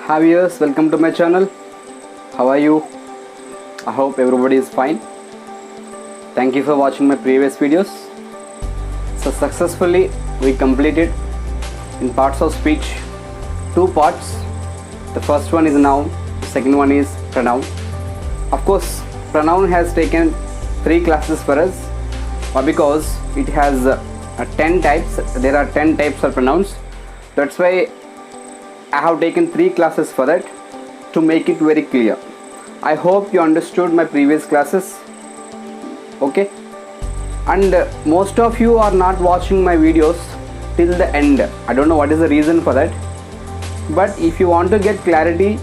Hi viewers, welcome to my channel. How are you? I hope everybody is fine. Thank you for watching my previous videos. So successfully we completed in parts of speech 2 parts. The first one is noun, the second one is pronoun. Of course, pronoun has taken 3 classes for us because it has 10 types. There are 10 types of pronouns. That's why I have taken 3 classes for that to make it very clear. I hope you understood my previous classes. Okay, and most of you are not watching my videos till the end. I don't know what is the reason for that, but if you want to get clarity,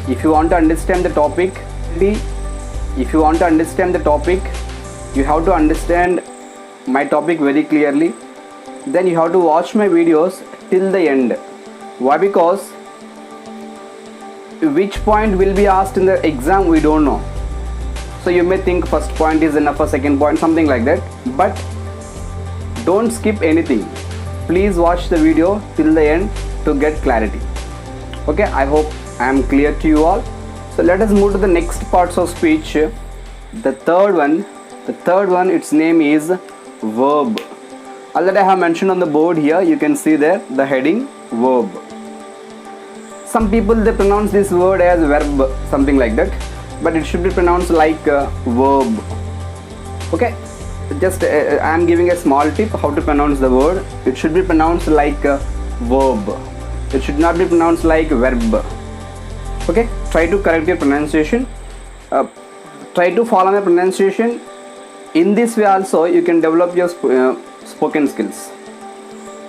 if you want to understand the topic, you have to understand my topic very clearly. Then you have to watch my videos till the end. Why? Because which point will be asked in the exam we don't know. So you may think first point is enough or second point, something like that, but don't skip anything. Please watch the video till the end to get clarity. Okay, I hope I am clear to you all. So let us move to the next parts of speech. The third one, its name is verb. Already I have mentioned on the board here, you can see there the heading verb. Some people they pronounce this word as verb, something like that, but it should be pronounced like verb. Okay, just I am giving a small tip how to pronounce the word. It should be pronounced like verb. It should not be pronounced like verb. Okay, try to correct your pronunciation. Try to follow my pronunciation. In this way also you can develop your spoken skills.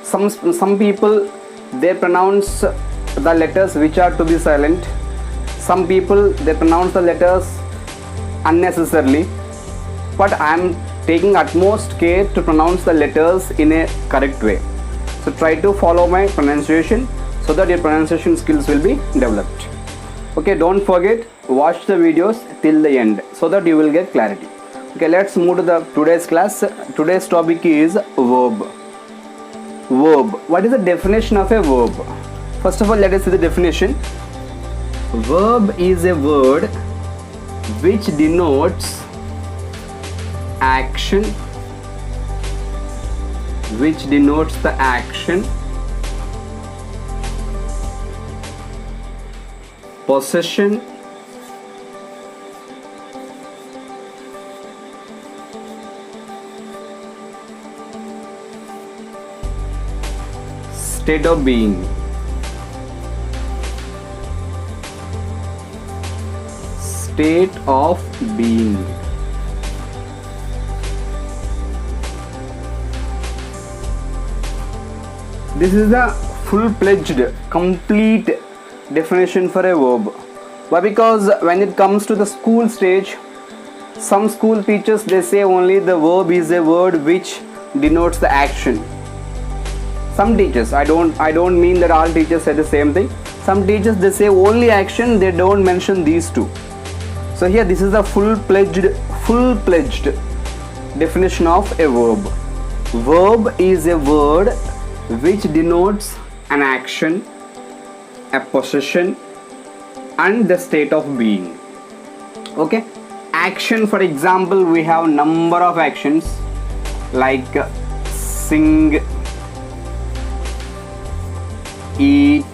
Some people they pronounce the letters which are to be silent. Some people they pronounce the letters unnecessarily, but I am taking utmost care to pronounce the letters in a correct way. So try to follow my pronunciation so that your pronunciation skills will be developed. Okay, don't forget, watch the videos till the end so that you will get clarity. Okay, let's move to the today's class. Today's topic is verb. Verb. What is the definition of a verb? First of all, let us see the definition. Verb is a word which denotes action, possession, state of being. State of being. This is the full-fledged, complete definition for a verb. Why? Because when it comes to the school stage, some school teachers they say only the verb is a word which denotes the action. Some teachers, I don't mean that all teachers say the same thing. Some teachers they say only action, they don't mention these two. So here this is the full-fledged definition of a verb. Verb is a word which denotes an action, a possession, and the state of being. Okay, action, for example, we have number of actions like sing, eat,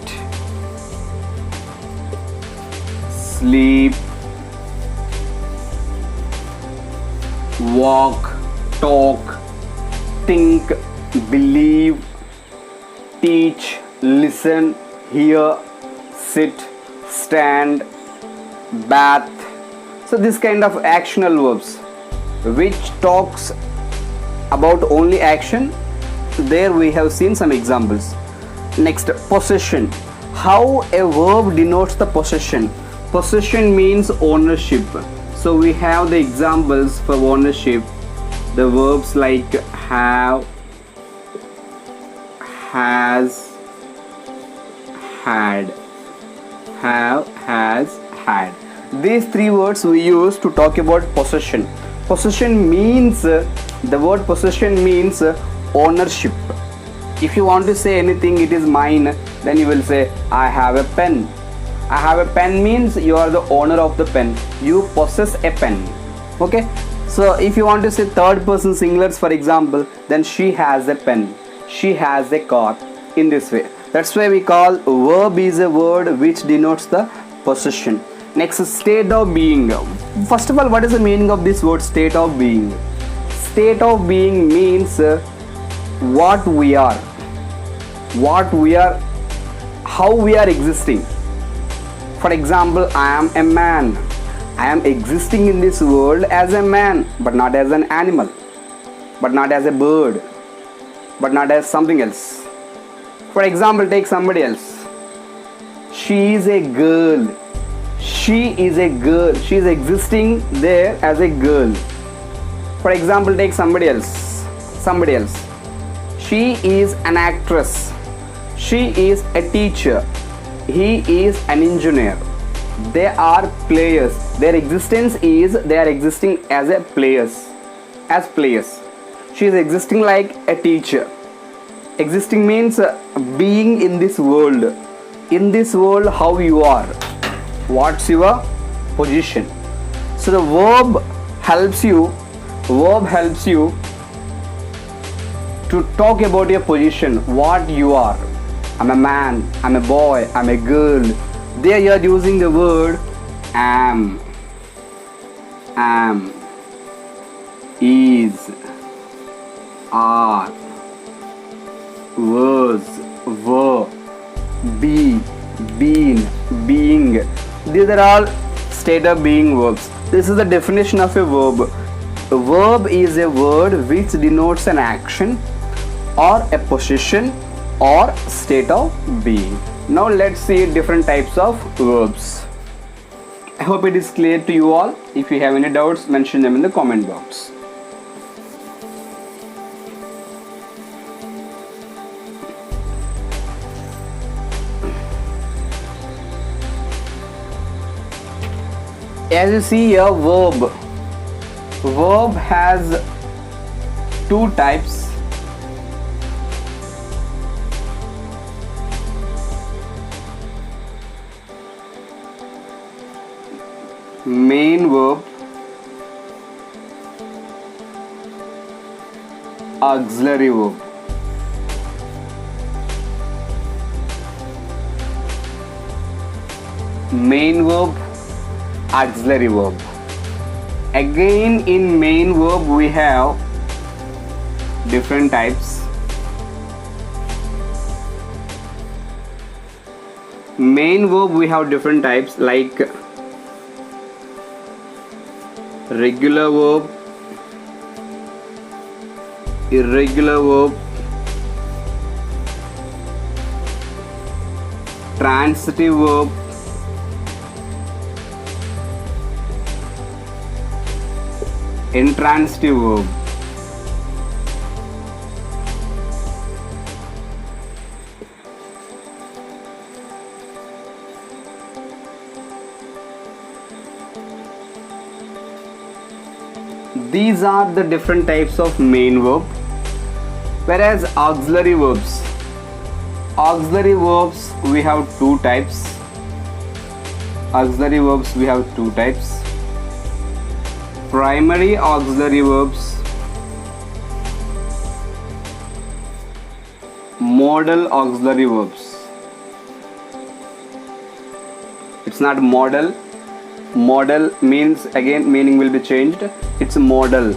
sleep, walk, talk, think, believe, teach, listen, hear, sit, stand, bath. So this kind of actional verbs which talks about only action. There we have seen some examples. Next, possession. How a verb denotes the possession. Possession means ownership. So we have the examples for ownership. The verbs like have, has, had. Have, has, had. These 3 words we use to talk about possession. Possession means, the word possession means ownership. If you want to say anything, it is mine, then you will say I have a pen, I have a pen means you are the owner of the pen. You possess a pen. Okay. So if you want to say third person singulars, for example, then she has a pen. She has a car. In this way. That's why we call verb is a word which denotes the possession. Next, state of being. First of all, what is the meaning of this word state of being? State of being means what we are, how we are existing. For example, I am a man. I am existing in this world as a man, but not as an animal, but not as a bird, but not as something else. For example, take somebody else. She is a girl. She is a girl. She is existing there as a girl. For example, take somebody else. She is an actress. She is a teacher. He is an engineer. They are players. Their existence is they are existing as a players. She is existing like a teacher. Existing means being in this world. In this world, how you are. What's your position? So the verb helps you to talk about your position, what you are. I'm a man, I'm a boy, I'm a girl. There you are using the word am, is, are, was, were, be, been, being. These are all state of being verbs. This is the definition of a verb. A verb is a word which denotes an action or a position or state of being. Now let's see different types of verbs. I hope it is clear to you all. If you have any doubts, mention them in the comment box. As you see here, verb has two types. Main verb, auxiliary verb. Main verb, auxiliary verb. Again, in main verb we have different types. Main verb we have different types like regular verb, irregular verb, transitive verb, intransitive verb. These are the different types of main verb. Whereas auxiliary verbs we have two types. Primary auxiliary verbs, modal auxiliary verbs. It's not model. Model means, again meaning will be changed. It's model.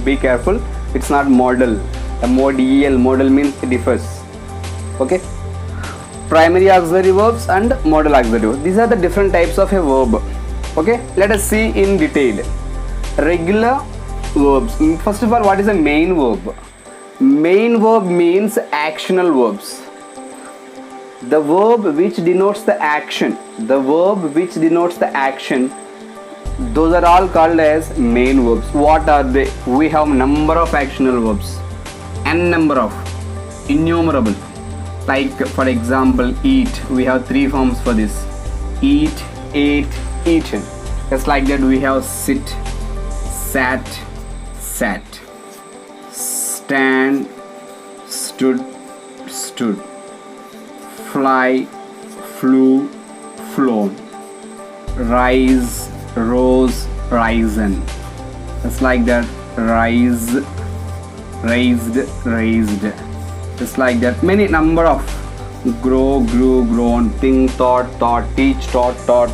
Be careful. It's not model. M-O-D-E-L. Model means it differs. Okay. Primary auxiliary verbs and modal auxiliary verbs. These are the different types of a verb. Okay. Let us see in detail. Regular verbs. First of all, what is a main verb? Main verb means actional verbs. The verb which denotes the action. Those are all called as main verbs. What are they? We have number of actional verbs. N number of. Innumerable. Like for example, eat. We have three forms for this. Eat, ate, eaten. Just like that we have sit, sat, sat. Stand, stood, stood. Fly, flew, flown. Rise, rose, risen. Just like that. Rise, raised, raised. Just like that. Many number of grow, grew, grown, think, thought, thought, teach, taught, taught,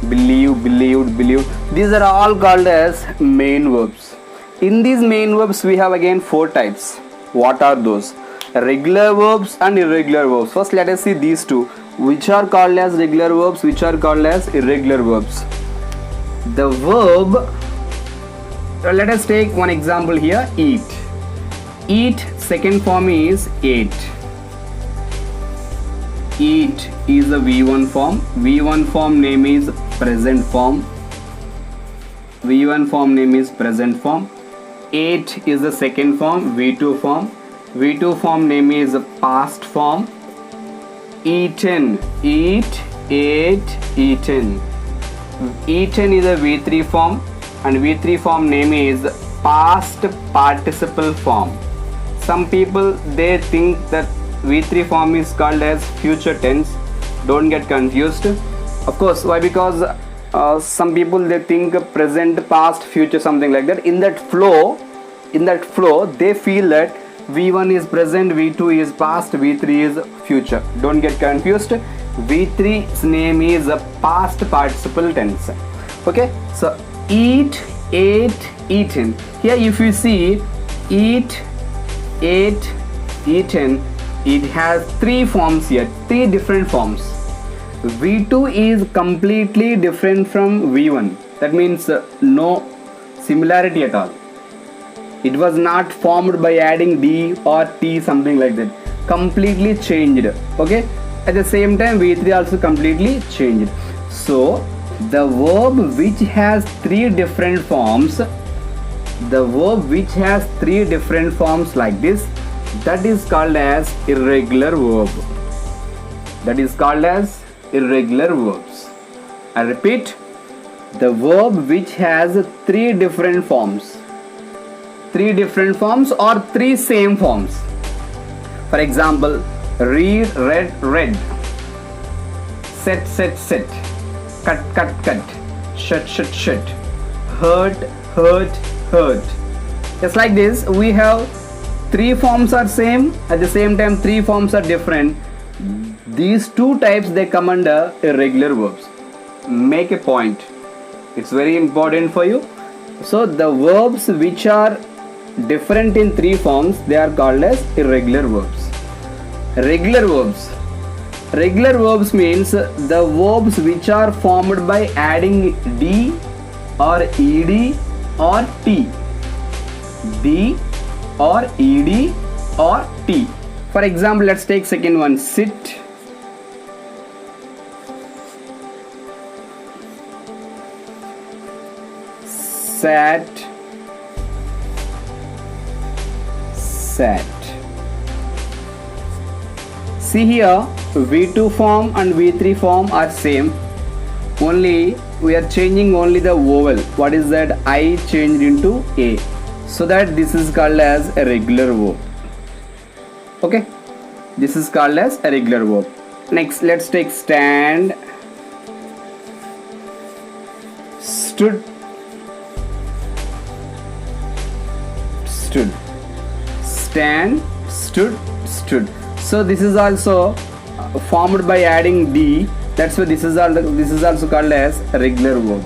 believe, believed, believed. These are all called as main verbs. In these main verbs we have again 4 types. What are those? Regular verbs and irregular verbs. First let us see these two, which are called as regular verbs, which are called as irregular verbs. The verb, let us take one example here. Eat. Eat, second form is ate. Eat is the V1 form. V1 form name is present form. V1 form name is present form. Ate is the second form, V2 form. V2 form name is past form. Eaten, eat, ate, eaten. Eaten is a V3 form, and V3 form name is past participle form. Some people they think that V3 form is called as future tense. Don't get confused. Of course, why? Because some people they think present, past, future, something like that. In that flow they feel that V1 is present, V2 is past, V3 is future. Don't get confused. V3's name is a past participle tense. Okay, so eat, ate, eaten. Here if you see eat, ate, eaten, it has 3 forms here, 3 different forms. V2 is completely different from V1. That means no similarity at all. It was not formed by adding D or T, something like that. Completely changed. Okay. At the same time, V3 also completely changed. So the verb which has 3 different forms, like this, that is called as irregular verb. That is called as irregular verbs. I repeat, the verb which has 3 different forms. 3 different forms or 3 same forms. For example, read, read, read. Set, set, set. Cut, cut, cut. Shut, shut, shut. Hurt, hurt, hurt. Just like this, we have 3 forms are same, at the same time 3 forms are different. These 2 types they come under irregular verbs. Make a point. It's very important for you. So the verbs which are different in 3 forms, they are called as irregular verbs. Regular verbs. Regular verbs means the verbs which are formed by adding D or ED or T. D or ED or T. For example, let's take second one. Sit, sat, sat. See here, V2 form and V3 form are same. Only we are changing only the vowel. What is that? I changed into A. So that this is called as a regular verb. Okay, this is called as a regular verb. Next, let's take stand, stood, stood, stand, stood, stood. So this is also formed by adding D. That's why this is also called as a regular verb.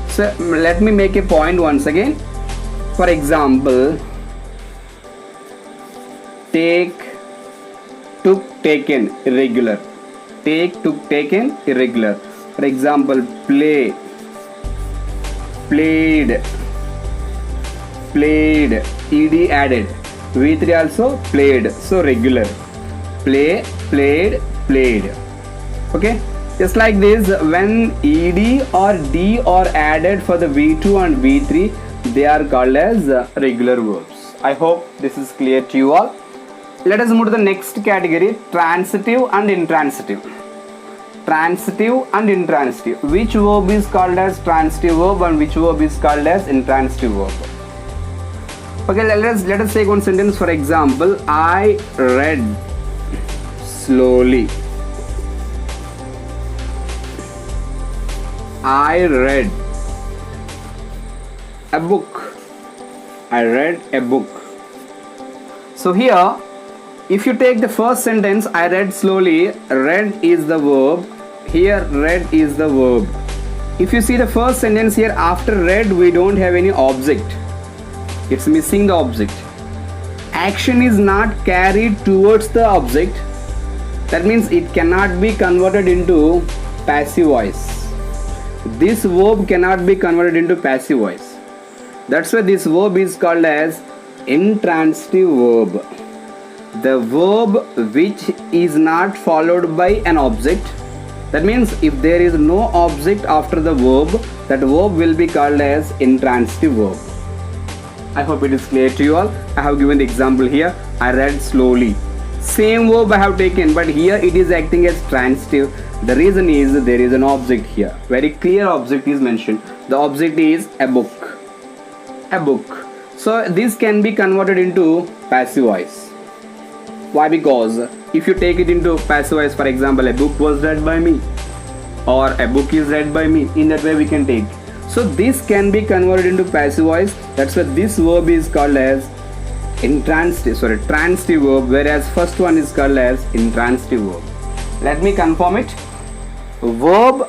So let me make a point once again. For example, take, took, taken, irregular. Take, took, taken, irregular. For example, play, played, played, ed added. V3 also played, so regular. Play, played, played. Okay, just like this, when ed or d are added for the V2 and V3, they are called as regular verbs. I hope this is clear to you all. Let us move to the next category, transitive and intransitive. Transitive and intransitive. Which verb is called as transitive verb and which verb is called as intransitive verb? Okay, let us take one sentence. For example, I read slowly. I read a book. I read a book. So here, if you take the first sentence, I read slowly, read is the verb. Here, read is the verb. If you see the first sentence here, after read, we don't have any object. It's missing the object. Action is not carried towards the object. That means it cannot be converted into passive voice. This verb cannot be converted into passive voice. That's why this verb is called as intransitive verb. The verb which is not followed by an object. That means if there is no object after the verb, that verb will be called as intransitive verb. I hope it is clear to you all. I have given the example here. I read slowly. Same verb I have taken, but here it is acting as transitive. The reason is there is an object here. Very clear object is mentioned. The object is a book. A book. So this can be converted into passive voice. Why? Because if you take it into passive voice, for example, a book was read by me, or a book is read by me, in that way we can take. So this can be converted into passive voice. That's why this verb is called as transitive verb, whereas first one is called as intransitive verb. Let me confirm it. Verb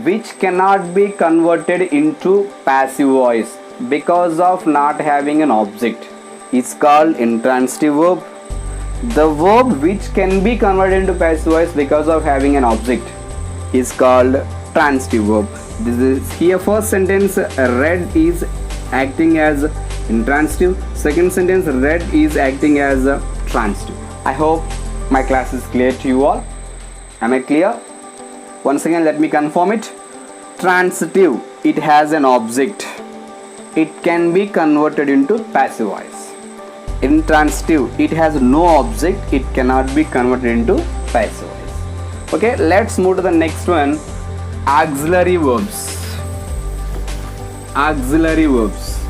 which cannot be converted into passive voice because of not having an object is called intransitive verb. The verb which can be converted into passive voice because of having an object is called transitive verb. This is here first sentence, read is acting as intransitive. Second sentence, read is acting as transitive. I hope my class is clear to you all. Am I clear? Once again, let me confirm it. Transitive, it has an object. It can be converted into passive voice. Intransitive, it has no object. It cannot be converted into passive voice. Okay, let's move to the next one. Auxiliary verbs. Auxiliary verbs.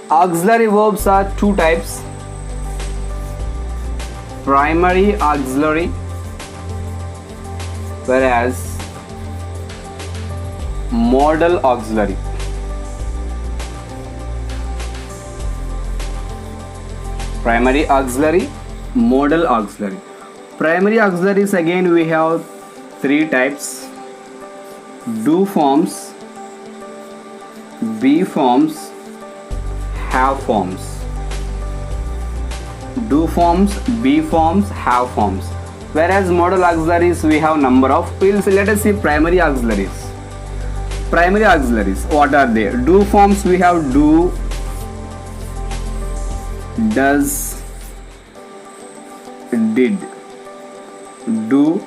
Auxiliary verbs are two types. Primary auxiliary, whereas modal auxiliary. Primary auxiliary, modal auxiliary. Primary auxiliaries, again we have three types: do forms, be forms, have forms. Do forms, be forms, have forms. Whereas modal auxiliaries we have number of. Let us see primary auxiliaries. Primary auxiliaries, what are they? Do forms, we have do, does, did. Do,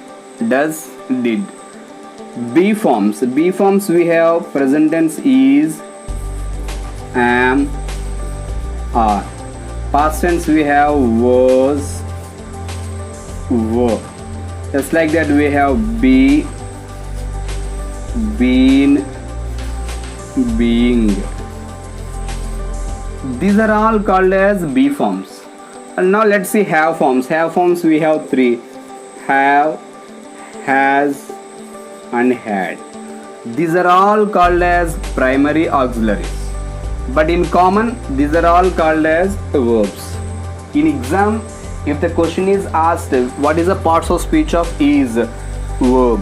does, did. Be forms. Be forms we have present tense is, am, are. Past tense we have was, were. Just like that we have be, been, being. These are all called as be forms. And now let's see have forms. Have forms we have three: have, has, and had. These are all called as primary auxiliaries. But in common, these are all called as verbs. In exam, if the question is asked, what is the parts of speech of is? Verb.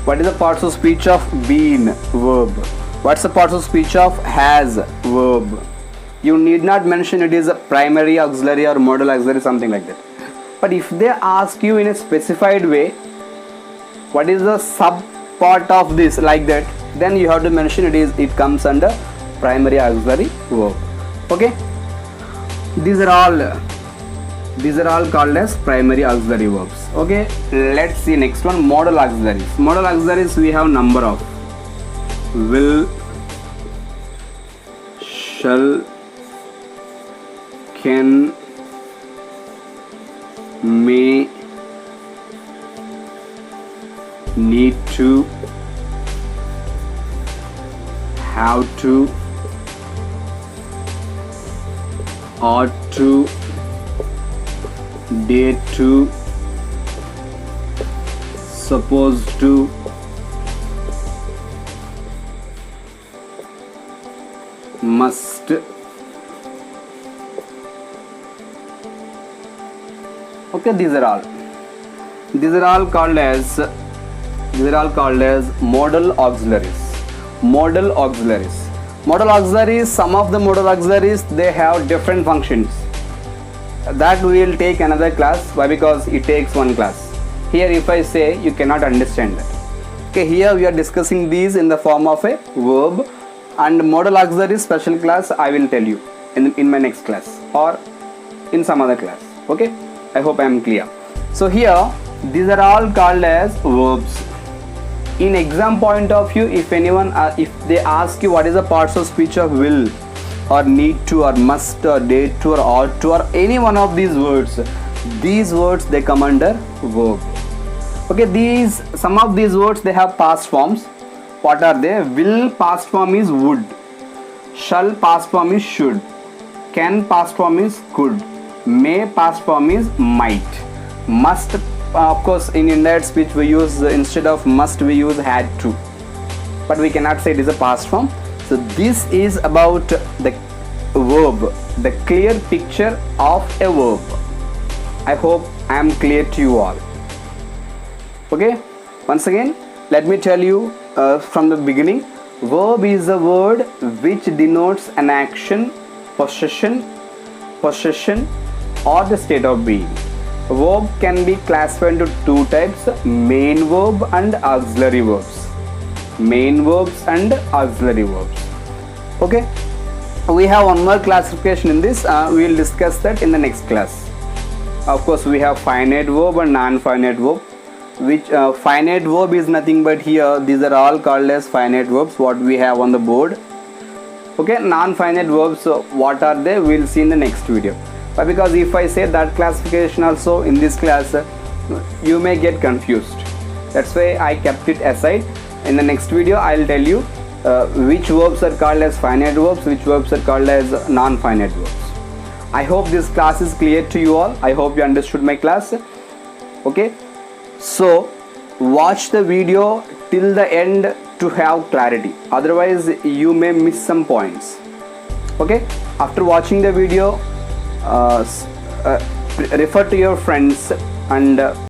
What is the parts of speech of been? Verb. What's the parts of speech of has? Verb. You need not mention it is a primary auxiliary or modal auxiliary, something like that. But if they ask you in a specified way, what is the sub part of this, like that, then you have to mention it comes under primary auxiliary verb. Okay, these are all called as primary auxiliary verbs. Okay, let's see next one, modal auxiliaries. Modal auxiliaries we have number of: will, shall, can, may, need to, have to, ought to, dare to, supposed to, must. Okay, these are all called as modal auxiliaries. Modal auxiliaries, some of the modal auxiliaries, they have different functions. That we will take another class. Why? Because it takes one class. Here if I say, you cannot understand that. Okay, here we are discussing these in the form of a verb, and modal auxiliary special class I will tell you in my next class or in some other class. Okay, I hope I am clear. So here these are all called as verbs. In exam point of view, if anyone if they ask you what is the parts of speech of will or need to or must or dare to or ought to or any one of these words they come under verb. Okay, some of these words, they have past forms. What are they? Will past form is would, shall past form is should, can past form is could, may past form is might, must, of course in indirect speech we use instead of must we use had to, but we cannot say it is a past form. So this is about the verb, the clear picture of a verb. I hope I am clear to you all. Okay, once again let me tell you from the beginning. Verb is a word which denotes an action, possession or the state of being. Verb can be classified into two types: main verb and auxiliary verbs. Main verbs and auxiliary verbs. Okay, we have one more classification in this. We will discuss that in the next class. Of course we have finite verb and non-finite verb, which finite verb is nothing but here these are all called as finite verbs what we have on the board. Okay, non-finite verbs, what are they? We will see in the next video. But because if I say that classification also in this class, you may get confused. That's why I kept it aside. In the next video I will tell you which verbs are called as finite verbs, which verbs are called as non-finite verbs. I hope this class is clear to you all. I hope you understood my class. Okay, so watch the video till the end to have clarity, otherwise you may miss some points. Okay, after watching the video refer to your friends and